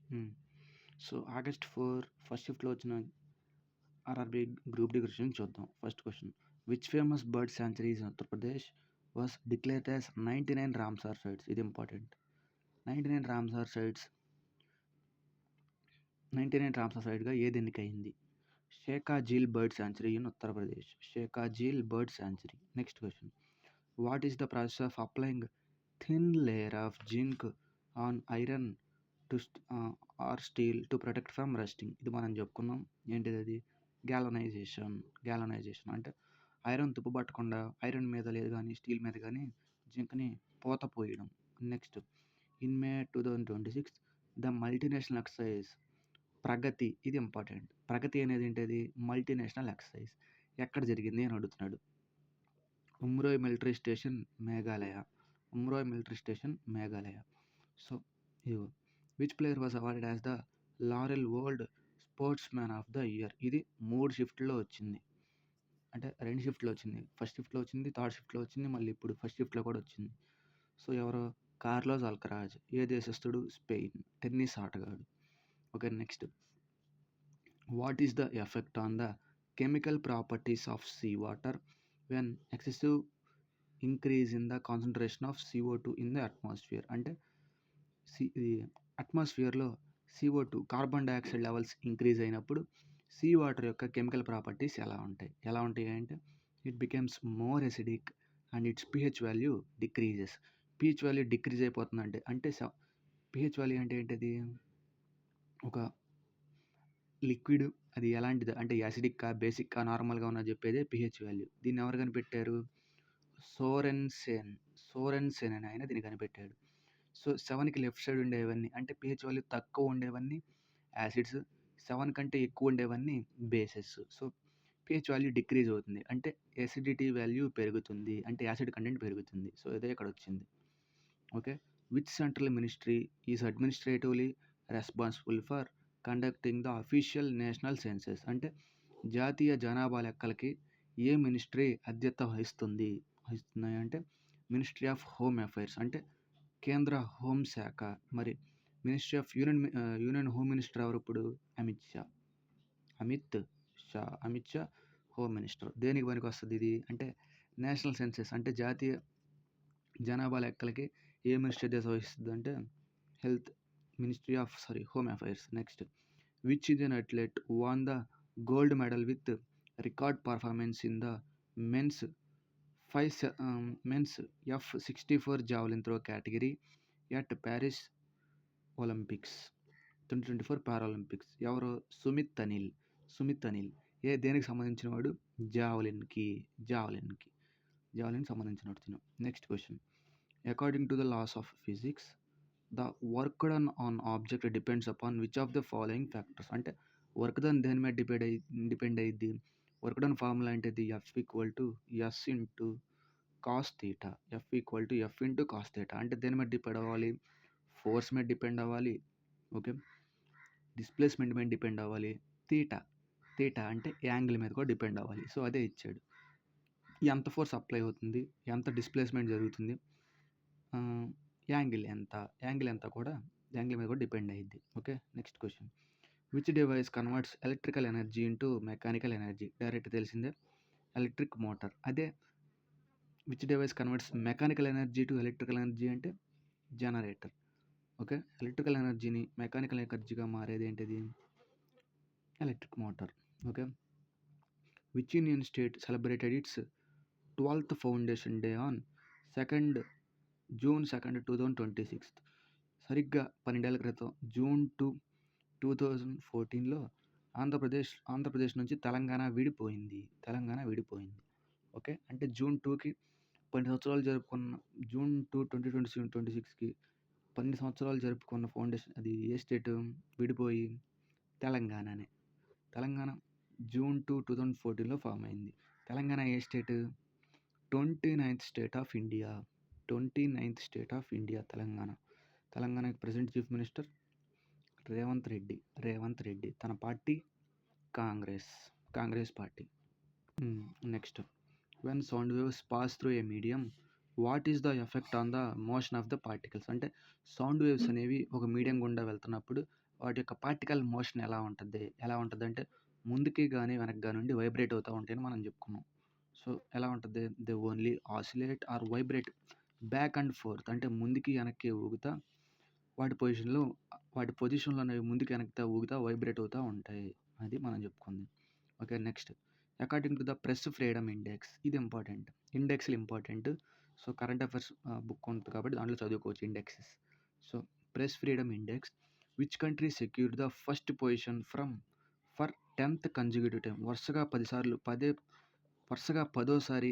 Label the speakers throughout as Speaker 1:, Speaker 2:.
Speaker 1: హ్మ్. So, August 4 first షిఫ్ట్‌లో వచ్చిన ఆర్ఆర్‌బీ గ్రూప్ డి క్వెషన్ చూద్దాం. First question. Which famous bird sanctuaries in Uttar Pradesh was declared as 99 Ramsar sites? ఇది important. 99 Ramsar sites 99 Ramsar సైట్‌గా ఏది ఎన్నికయింది? Sheikha Jheel bird sanctuary in Uttar Pradesh. Sheikha Jheel bird sanctuary. Next question. What is the process of applying thin layer of zinc on iron to or steel to protect from rusting? ఇది మనం చెప్పుకున్నాం. ఏంటిది అది? గ్యాలనైజేషన్. గ్యాలనైజేషన్ అంటే ఐరన్ తుప్పు పట్టకుండా ఐరన్ మీద లేదు కానీ స్టీల్ మీద కానీ జింక్ని పోత పోయడం. Next. In May 2026 the multinational exercise Pragati. ఇది ఇంపార్టెంట్. ప్రగతి అనేది ఏంటది? మల్టీనేషనల్ ఎక్సర్సైజ్ ఎక్కడ జరిగింది అని అడుగుతున్నాడు. Umroi military station Meghalaya. Umroi military station Meghalaya. So ఇదిగో. Which player was awarded as the Laureus world sports man of the year? ఇది 3 షిఫ్ట్‌లో వచ్చింది. అంటే 2 షిఫ్ట్‌లో వచ్చింది. ఫస్ట్ షిఫ్ట్‌లో వచ్చింది, థర్డ్ షిఫ్ట్‌లో వచ్చింది, మళ్ళీ ఇప్పుడు ఫస్ట్ షిఫ్ట్‌లో కూడా వచ్చింది. సో ఎవరు? Carlos Alcaraz. ఏ దేశస్థుడు? స్పెయిన్. టెన్నిస్ ఆటగాడు. Okay. Next. What is the effect on the chemical properties of sea water when excessive increase in the concentration of CO2 in the atmosphere? అంటే ఇది అట్మాస్ఫియర్లో CO2 carbon dioxide levels increase అయినప్పుడు sea water యొక్క chemical properties ఎలా ఉంటాయి? ఎలా ఉంటాయి అంటే it becomes more acidic and its pH value decreases. pH value decrease అయిపోతుందంటే అంటే pH వాల్యూ అంటే ఏంటది? ఒక లిక్విడ్ అది ఎలాంటిది అంటే యాసిడిక్కా, బేసిక్కా, నార్మల్‌గా ఉన్నది చెప్పేదే pH వాల్యూ. దీన్ని ఎవరు కనిపెట్టారు? సోరెన్సెన్ అనే ఆయన దీన్ని కనిపెట్టాడు. సో 7కి లెఫ్ట్ సైడ్ ఉండేవన్నీ అంటే pH వాల్యూ తక్కువ ఉండేవన్నీ యాసిడ్స్, 7 కంటే ఎక్కువ ఉండేవన్నీ bases. So pH value decrease అవుతుంది. అంటే ఎసిడిటీ వాల్యూ పెరుగుతుంది. అంటే యాసిడ్ కంటెంట్ పెరుగుతుంది. సో ఇదే ఇక్కడ వచ్చింది. Okay. Which central ministry is administratively responsible for conducting the official national census? అంటే జాతీయ జనాభా లెక్కలకి ఏ మినిస్ట్రీ అధ్యక్షత వహిస్తుంది? అంటే మినిస్ట్రీ ఆఫ్ హోమ్ అఫైర్స్ అంటే కేంద్ర హోంశాఖ. మరి ministry of union home minister ఎవరు ఇప్పుడు? అమిత్ షా. Amit Shah home minister. దేనికి పనికొస్తది ఇది? అంటే నేషనల్ సెన్సస్ అంటే జాతీయ జనాభా లెక్కలకి ఏ మినిస్ట్రీ అధ్యక్షత వహిస్తుందంటే home affairs. Next. Which Indian athlete won the gold medal with record performance in the men's men's F64 javelin throw category at Paris Olympics 2024 Paralympics? ఎవరు? సుమిత్ అనిల్. దేనికి సంబంధించిన వాడు? జావెలిన్‌కి సంబంధించినవాడు తిను. Next question. According to the laws of physics the work done on object depends upon which of the following factors? అంటే work done దేని మీద డిపెండ్ అయ్యిద్ది? వర్క్ డన్ ఫార్ములా ఏంటిది? F=S into cos theta. F=F into cos theta. అంటే దేని మీద depend అవ్వాలి? Force మీద డిపెండ్ అవ్వాలి. ఓకే. డిస్ప్లేస్మెంట్ మీద డిపెండ్ అవ్వాలి. థీటా అంటే యాంగిల్ మీద కూడా డిపెండ్ అవ్వాలి. సో అదే ఇచ్చాడు. ఎంత ఫోర్స్ అప్లై అవుతుంది? ఎంత డిస్ప్లేస్మెంట్ జరుగుతుంది? యాంగిల్ ఎంత కూడా యాంగిల్ మీద కూడా డిపెండ్ అయ్యిద్ది. Okay. Next question. Which device converts electrical energy into mechanical energy? Direct తెలిసిందే. Electric motor. అదే which device converts mechanical energy to electrical energy అంటే జనరేటర్. ఓకే. ఎలక్ట్రికల్ ఎనర్జీని మెకానికల్ ఎనర్జీగా మారేది ఏంటిది? Electric motor. Okay. Which union state celebrated its 12th foundation day on June 2, 2026? సరిగ్గా 12 ఏళ్ల క్రితం జూన్ 2, 2014లో ఆంధ్రప్రదేశ్ నుంచి తెలంగాణ విడిపోయింది. ఓకే. అంటే జూన్ 2కి 12 సంవత్సరాలు జరుపుకున్న జూన్ 2, 2026కి 12 సంవత్సరాలు జరుపుకున్న ఫౌండేషన్ అది ఏ స్టేటు విడిపోయి? తెలంగాణనే. తెలంగాణ జూన్ 2, 2014లో ఫామ్ అయింది. తెలంగాణ ఏ state? 29th state of India. 29th state of India Telangana. తెలంగాణకి present chief minister Revanth Reddy. తన party Congress party. Next. When sound waves pass through a medium what is the effect on the motion of the particles? అంటే sound waves అనేవి ఒక medium గుండా వెళ్తున్నప్పుడు వాటి యొక్క particle motion ఎలా ఉంటదంటే ముందుకి గాని, వెనక్కి గాని ఉండి వైబ్రేట్ అవుతా ఉంటాయని మనం చెప్పుకున్నాం. సో, ఎలా ఉంటది? They only oscillate or vibrate back and forth, అంటే ముందుకి, వెనక్కి ఊగుతా వాటి పొజిషన్‌లో అనేవి ముందుకు, వెనక్కి ఊగుతా వైబ్రేట్ అవుతా ఉంటాయి. అది మనం చెప్పుకుంది. Okay. Next according to the press freedom index, ఇది ఇంపార్టెంట్. ఇండెక్స్‌లు important. So, current affairs book ఉంటది కాబట్టి దాంట్లో చదువుకోవచ్చు indexes. So, press freedom index which country secured the first position for 10th consecutive time. వరుసగా పదోసారి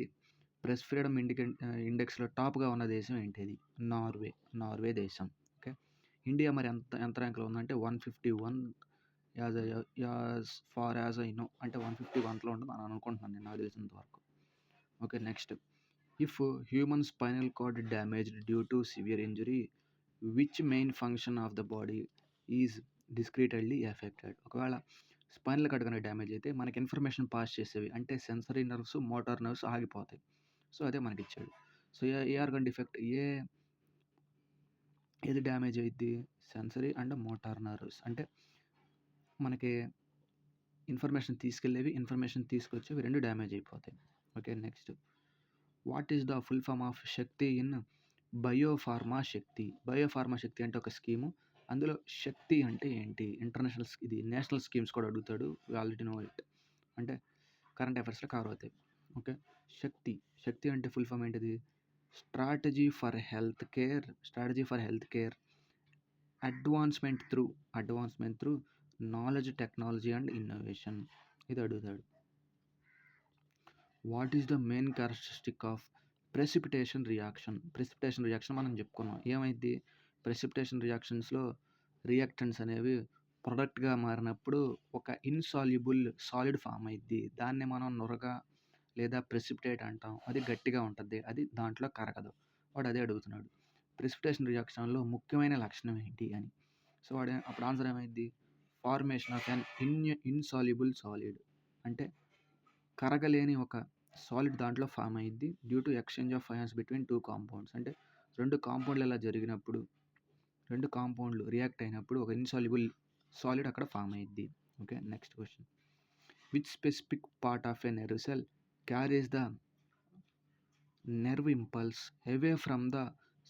Speaker 1: ప్రెస్ ఫ్రీడమ్ ఇండెక్స్‌లో టాప్‌గా ఉన్న దేశం ఏంటిది? నార్వే దేశం. ఓకే. ఇండియా మరి ఎంత ర్యాంక్‌లో ఉందంటే 151 as far as I know, అంటే 151లో ఉంటుందని అనుకుంటున్నాను నేను, నాకు తెలిసినంత వరకు. Okay. Next if human spinal cord damaged due to severe injury which main function of the body is discretely affected? ఒకవేళ స్పైనల్ కార్డ్ కనుక డ్యామేజ్ అయితే మనకి ఇన్ఫర్మేషన్ పాస్ చేసేవి అంటే సెన్సరీ నర్వ్స్, మోటార్ నర్వ్స్ ఆగిపోతాయి. సో, అదే మనకిచ్చాడు. సో, ఏ ఆర్గాన్ డిఫెక్ట్ ఏది డ్యామేజ్ అయిద్ది? Sensory and motor nerves. అంటే మనకి ఇన్ఫర్మేషన్ తీసుకొచ్చేవి 2 డ్యామేజ్ అయిపోతాయి. Okay. Next what is the full form of Shakti in biopharma Shakti? Biopharma Shakti అంటే ఒక స్కీము. అందులో శక్తి అంటే ఏంటి? ఇది నేషనల్ స్కీమ్స్ కూడా అడుగుతాడు. We already know it. అంటే కరెంట్ అఫైర్స్‌లో కవర్ అవుతాయి. ఓకే. శక్తి అంటే ఫుల్ ఫార్మ్ ఏంటిది? Strategy for health care advancement through knowledge, technology and innovation. ఇది అడుగుతాడు. What is the main characteristic of precipitation reaction మనం చెప్పుకున్నాం. ఏమైద్ది? ప్రెసిపిటేషన్ రియాక్షన్స్‌లో రియాక్టెంట్స్ అనేవి ప్రొడక్ట్‌గా మారినప్పుడు ఒక ఇన్సాల్యుబుల్ సాలిడ్ ఫామ్ అయిద్ది. దాన్ని మనం నురగ లేదా ప్రెసిపిటేట్ అంటాం. అది గట్టిగా ఉంటది. అది దాంట్లో కరగదు. వాడు అదే అడుగుతున్నాడు. ప్రెసిపిటేషన్ రియాక్షన్‌లో ముఖ్యమైన లక్షణం ఏంటి అని. సో, అప్పుడు ఆన్సర్ ఏమైద్ది? Formation of an insoluble solid, అంటే కరగలేని ఒక సాలిడ్ దాంట్లో ఫామ్ అయ్యిద్ది due to exchange of ions between 2 compounds. అంటే 2 కాంపౌండ్లు ఇలా జరిగినప్పుడు, 2 కాంపౌండ్లు రియాక్ట్ అయినప్పుడు ఒక ఇన్సాల్యుబుల్ సాలిడ్ అక్కడ ఫామ్ అయ్యిద్ది. Okay. Next question which specific part of a nerve cell carries the nerve impulse away from the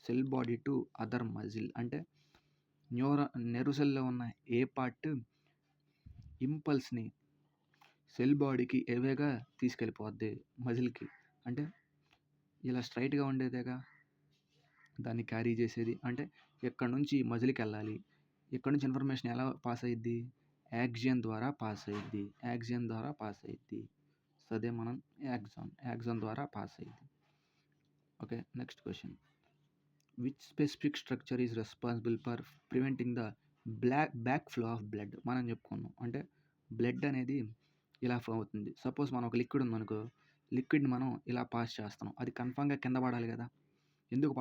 Speaker 1: cell body to other muscle? అంటే nerve సెల్లో ఉన్న ఏ పార్ట్ ఇంపల్స్‌ని సెల్ బాడీకి ఎవేగా తీసుకెళ్ళిపోద్ది మజిల్‌కి? అంటే ఇలా స్ట్రైట్‌గా ఉండేదేగా దాన్ని క్యారీ చేసేది. అంటే ఎక్కడి నుంచి మజిల్‌కి వెళ్ళాలి. ఇక్కడి నుంచి ఇన్ఫర్మేషన్ ఎలా పాస్ అయ్యిద్ది? యాక్సియన్ ద్వారా పాస్ అయ్యిద్ది. సో, అదే మనం యాక్సాన్ ద్వారా పాస్ అయ్యిద్ది. Okay. Next question which specific structure is responsible for preventing the back flow of blood? మనం చెప్పుకున్నాం. అంటే బ్లడ్ అనేది ఇలా ఫ్లో అవుతుంది. సపోజ్ మనం ఒక లిక్విడ్ ఉందనుకో, లిక్విడ్‌ని మనం ఇలా పాస్ చేస్తున్నాం. అది కన్ఫర్మ్‌గా కింద పడాలి కదా! ఎందుకు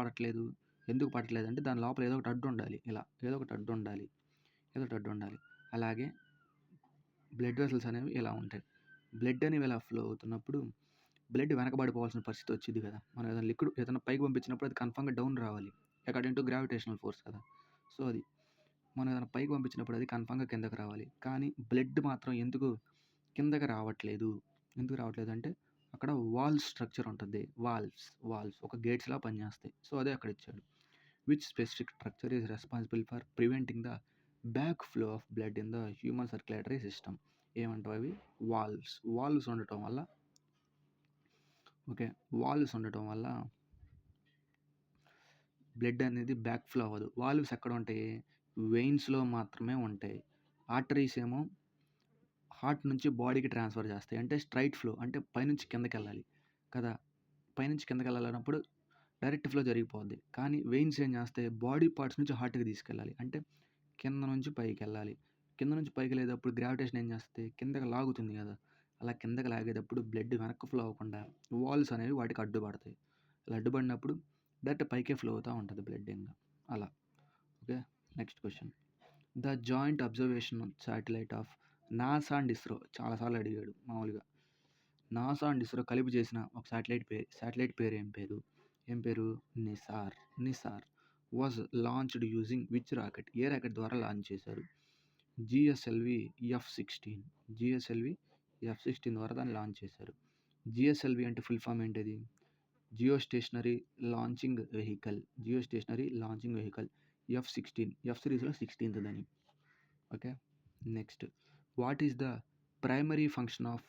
Speaker 1: పడట్లేదు అంటే దాని లోపల ఏదో ఒకటి అడ్డు ఉండాలి. ఏదో ఒకటి అడ్డు ఉండాలి. అలాగే బ్లడ్ వెసల్స్ అనేవి ఇలా ఉంటాయి. బ్లడ్ అనేవి ఇలా ఫ్లో అవుతున్నప్పుడు బ్లడ్ వెనకబడిపోవాల్సిన పరిస్థితి వచ్చిద్ది కదా! మనం ఏదైనా పైకి పంపించినప్పుడు అది కన్ఫర్మ్‌గా డౌన్ రావాలి. అకార్డింగ్ టు గ్రావిటేషనల్ ఫోర్స్ కదా! సో, అది మనం ఏదైనా పైకి పంపించినప్పుడు అది కన్ఫర్మ్‌గా కిందకి రావాలి. కానీ బ్లడ్ మాత్రం ఎందుకు కిందకి రావట్లేదు? అంటే అక్కడ స్ట్రక్చర్ ఉంటుంది. వాల్వ్స్ ఒక గేట్స్‌లా పనిచేస్తాయి. సో, అదే అక్కడ ఇచ్చాడు. Which specific structure is responsible for preventing the back flow of blood in the human circulatory system? ఏమంటావు అవి? వాల్వ్స్ ఉండటం వల్ల బ్లడ్ అనేది బ్యాక్ ఫ్లో అవ్వదు. వాల్వ్స్ ఎక్కడ ఉంటాయి? వెయిన్స్‌లో మాత్రమే ఉంటాయి. ఆర్టరీస్ ఏమో హార్ట్ నుంచి బాడీకి ట్రాన్స్ఫర్ చేస్తాయి. అంటే స్ట్రెయిట్ ఫ్లో, అంటే పైనుంచి కిందకెళ్ళాలి కదా! పైనుంచి కిందకెళ్ళాలన్నప్పుడు డైరెక్ట్ ఫ్లో జరిగిపోద్ది. కానీ వెయిన్స్ ఏం చేస్తాయి? బాడీ పార్ట్స్ నుంచి హార్ట్‌కి తీసుకెళ్ళాలి. అంటే కింద నుంచి పైకెళ్ళాలి. కింద నుంచి పైకెళ్ళేటప్పుడు గ్రావిటేషన్ ఏం చేస్తది? కిందకి లాగుతుంది కదా! అలా కిందకి లాగేటప్పుడు బ్లడ్ వెనక్కి ఫ్లో అవ్వకుండా వాల్వ్స్ అనేవి వాటికి అడ్డుపడతాయి. అలా అడ్డుపడినప్పుడు డైరెక్ట్ పైకే ఫ్లో అవుతా ఉంటది బ్లడ్ ఇంగ అలా. Okay. Next question the joint observation satellite of NASA and ISRO. చాలా సార్లు అడిగాడు మామూలుగా. నాసా అండ్ ఇస్రో కలిపి చేసిన ఒక శాటిలైట్ పేరు ఏం పేరు? ఏం పేరు? Nisar. Nisar was launched using which rocket? A rocket ద్వారా లాంచ్ చేశారు? GSLV F-16. జిఎస్ఎల్వి F-16 ద్వారా దాన్ని లాంచ్ చేశారు. జిఎస్ఎల్వి అంటే ఫుల్ ఫామ్ ఏంటిది? Geo stationary launching vehicle. Geo stationary launching vehicle F-16. F సిరీస్లో 16th దాని. Okay. Next, what is the primary function of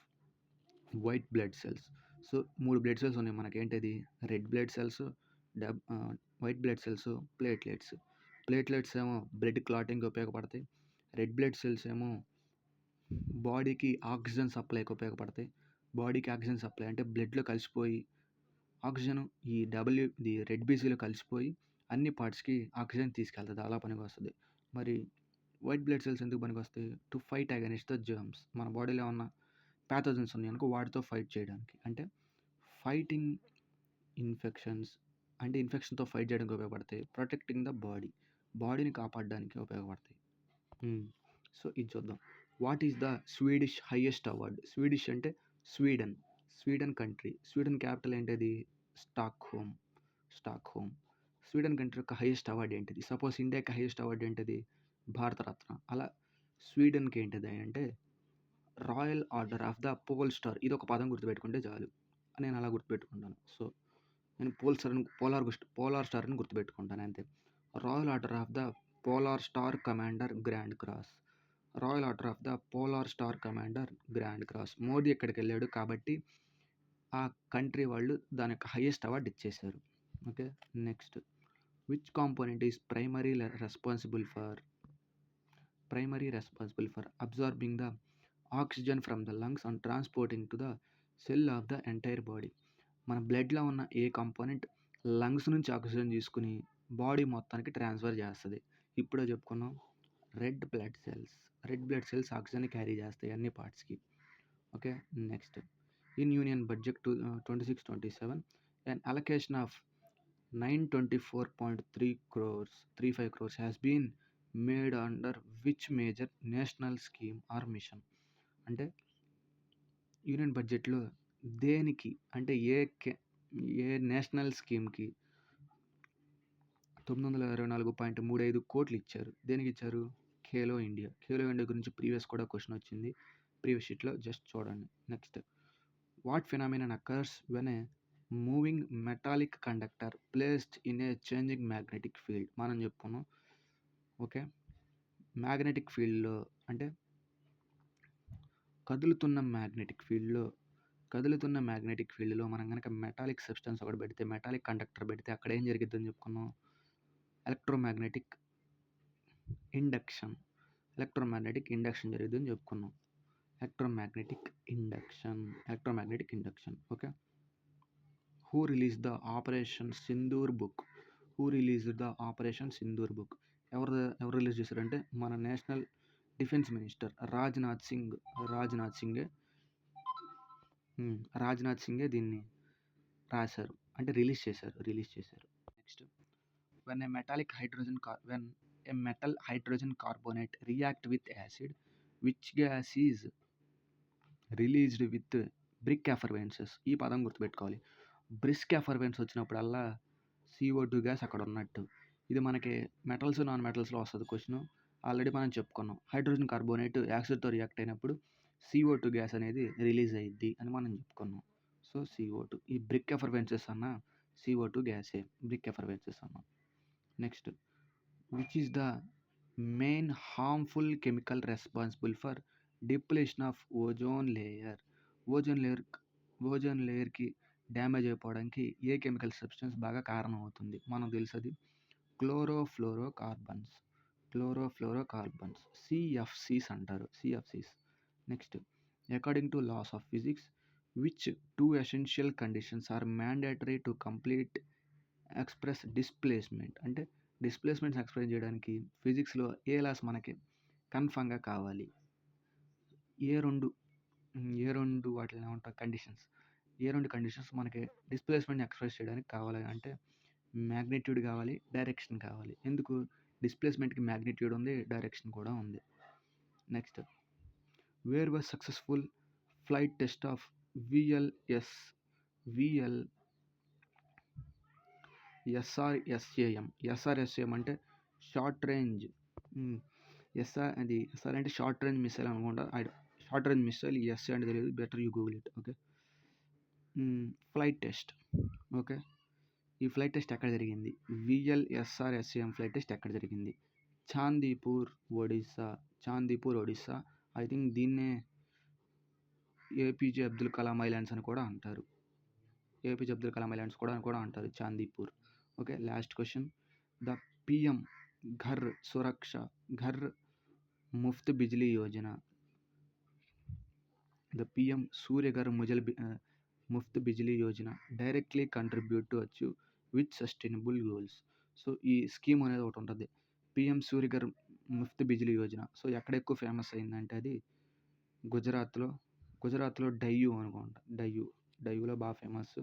Speaker 1: white blood cells? So 3 blood cells ఉన్నాయి మనకేంటది? Red blood cells, white blood cells, platelets. Platelets ఏమో blood క్లాటింగ్కి ఉపయోగపడతాయి. Red blood cells ఏమో బాడీకి oxygen సప్లైకి ఉపయోగపడతాయి. బాడీకి ఆక్సిజన్ సప్లై అంటే బ్లడ్లో కలిసిపోయి ఆక్సిజన్ ఈ రెడ్ బీసీలో కలిసిపోయి అన్ని పార్ట్స్కి ఆక్సిజన్ తీసుకెళ్తుంది, అలా పనికి వస్తుంది. మరి వైట్ బ్లడ్ సెల్స్ ఎందుకు పనికి వస్తాయి? To fight against the germs. మన బాడీలో ఏమన్నా ప్యాథోజన్స్ ఉన్నాయి అనుకో, వాటితో ఫైట్ చేయడానికి, అంటే ఫైటింగ్ ఇన్ఫెక్షన్స్, అంటే ఇన్ఫెక్షన్తో ఫైట్ చేయడానికి ఉపయోగపడతాయి. ప్రొటెక్టింగ్ ద బాడీని కాపాడడానికి ఉపయోగపడతాయి. సో ఇది చూద్దాం. What is the Swedish highest award? Swedish అంటే స్వీడన్ కంట్రీ. స్వీడన్ క్యాపిటల్ ఏంటది? స్టాక్హోమ్. స్వీడన్ కంట్రీ యొక్క హైయెస్ట్ అవార్డు ఏంటిది? సపోజ్ ఇండియాకి హైయెస్ట్ అవార్డు ఏంటిది? భారతరత్న. అలా స్వీడన్కి ఏంటిది అంటే royal order of the pole star. ఇది ఒక పదం గుర్తుపెట్టుకుంటే చాలు, నేను అలా గుర్తుపెట్టుకుంటాను. సో నేను పోలార్ స్టార్ అని గుర్తుపెట్టుకుంటాను అంతే. Royal order of the polar star commander grand cross. Royal order of the polar star commander grand cross. Modi ఎక్కడికి వెళ్ళాడు కాబట్టి ఆ కంట్రీ వాళ్ళు దాని యొక్క హైయెస్ట్ అవార్డు ఇచ్చేశారు. Okay. Next, which component is responsible for absorbing the oxygen from the lungs and transporting to the cell of the entire body? మన బ్లడ్లో ఉన్న ఏ కాంపోనెంట్ లంగ్స్ నుంచి ఆక్సిజన్ తీసుకుని బాడీ మొత్తానికి ట్రాన్స్ఫర్ చేస్తుంది? ఇప్పుడే చెప్పుకున్నాం, red blood cells oxygen carry చేస్తాయి అన్ని పార్ట్స్కి. Okay. Next, in union budget 26-27 an allocation of 924.35 crores has been made under which major national scheme or mission? అంటే యూనియన్ బడ్జెట్లో దేనికి, అంటే ఏ నేషనల్ స్కీమ్కి 924.35 కోట్లు ఇచ్చారు? దేనికి ఇచ్చారు? ఖేలో ఇండియా గురించి ప్రీవియస్ కూడా క్వశ్చన్ వచ్చింది, ప్రీవియస్ షీట్లో, జస్ట్ చూడండి. Next, what phenomenon occurs when a moving metallic conductor placed in a changing magnetic field? మనం చెప్పుకున్నాం. ఓకే. మ్యాగ్నెటిక్ ఫీల్డ్లో అంటే కదులుతున్న మ్యాగ్నెటిక్ ఫీల్డ్లో మనం కనుక మెటాలిక్ సబ్స్టెన్స్ ఒకటి పెడితే, మెటాలిక్ కండక్టర్ పెడితే అక్కడ ఏం జరిగిద్దని చెప్పుకున్నాం? ఎలక్ట్రోమాగ్నెటిక్ ఇండక్షన్ జరిగిద్దని చెప్పుకున్నాం. Electromagnetic induction. Okay. Who release the operation Sindoor book? ఎవరు రిలీజ్ చేశారంటే మన నేషనల్ డిఫెన్స్ మినిస్టర్ రాజ్నాథ్ సింగే దీన్ని రాశారు, అంటే రిలీజ్ చేశారు. Next, when a metal hydrogen carbonate react with acid, which gas is released with brick effervescence? ఈ పదం గుర్తుపెట్టుకోవాలి. బ్రిస్క్ ఎఫర్వెన్స్ వచ్చినప్పుడల్లా CO2 గ్యాస్ అక్కడ ఉన్నట్టు. ఇది మనకి మెటల్స్, నాన్ మెటల్స్లో వస్తుంది క్వశ్చన్, ఆల్రెడీ మనం చెప్పుకున్నాం. హైడ్రోజన్ కార్బోనేట్ యాసిడ్తో రియాక్ట్ అయినప్పుడు CO2 గ్యాస్ అనేది రిలీజ్ అయ్యిద్ది అని మనం చెప్పుకున్నాం. So CO2. ఈ బ్రిక్ ఎఫర్వెన్సెస్ అన్న CO2 గ్యాసే, బ్రిక్ ఎఫర్వెన్సెస్ అన్న. Next, which is the main harmful chemical responsible for depletion of ozone లేయర్కి డ్యామేజ్ అయిపోవడానికి ఏ కెమికల్ సబ్స్టెన్స్ బాగా కారణం అవుతుంది? మనకు తెలుసది క్లోరోఫ్లోరోకార్బన్స్. CFCs అంటారు. Next, according to laws of physics which 2 essential conditions are mandatory to complete express displacement? అంటే డిస్ప్లేస్మెంట్స్ ఎక్స్ప్లెయిన్ చేయడానికి ఫిజిక్స్లో ఏ లాస్ మనకి కన్ఫామ్గా కావాలి? ఏ రెండు వాటిని ఏమంటారు? కండిషన్స్ మనకి డిస్ప్లేస్మెంట్ ఎక్స్ప్రెస్ చేయడానికి కావాలి అంటే మ్యాగ్నిట్యూడ్ కావాలి, డైరెక్షన్ కావాలి. ఎందుకు? డిస్ప్లేస్మెంట్కి మ్యాగ్నిట్యూడ్ ఉంది, డైరెక్షన్ కూడా ఉంది. Next, where was successful flight test of SRSAM అంటే షార్ట్ రేంజ్. ఎస్ఆర్ అంటే షార్ట్ రేంజ్ మిసైల్ అనుకుంటా. Short range missile. ఎస్ఏ అంటే తెలియదు, better you Google it. Okay. Flight test. Okay. ఈ ఫ్లైట్ టెస్ట్ ఎక్కడ జరిగింది? విఎల్ఎస్ఆర్ఎస్ఏఎం ఫ్లైట్ టెస్ట్ ఎక్కడ జరిగింది? చాందీపూర్, ఒడిస్సా. ఐ థింక్ దీన్నే ఏపీజే అబ్దుల్ కలాం ఐలాండ్స్ అని కూడా అంటారు. కూడా అంటారు Chandipur. Okay. Last question. The PM Ghar Muft Bijli Yojana. The PM Surya Ghar Muft Bijli Yojana directly contribute to achieve which sustainable goals. So ఈ స్కీమ్ అనేది ఒకటి ఉంటుంది, పిఎం సూర్యఘర్ ముఫ్త్ బిజ్లీ యోజన. సో ఎక్కడ ఎక్కువ ఫేమస్ అయిందంటే అది గుజరాత్లో డయ్యూ అనుకుంటా. డయ్యూలో బాగా ఫేమస్.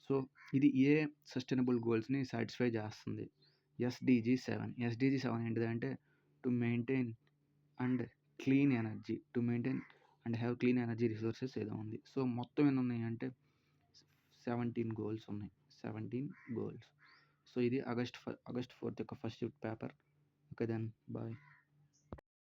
Speaker 1: సో ఇది ఏ సస్టైనబుల్ గోల్స్ని సాటిస్ఫై చేస్తుంది? ఎస్డిజి 7. ఎస్డిజి 7 ఏంటిదంటే to maintain and have clean energy resources ఏదో ఉంది. సో మొత్తం ఎన్ని ఉన్నాయి అంటే 17 గోల్స్ ఉన్నాయి. 17 గోల్స్. సో ఇది ఆగస్ట్ 4 యొక్క first shift paper. Okay then bye.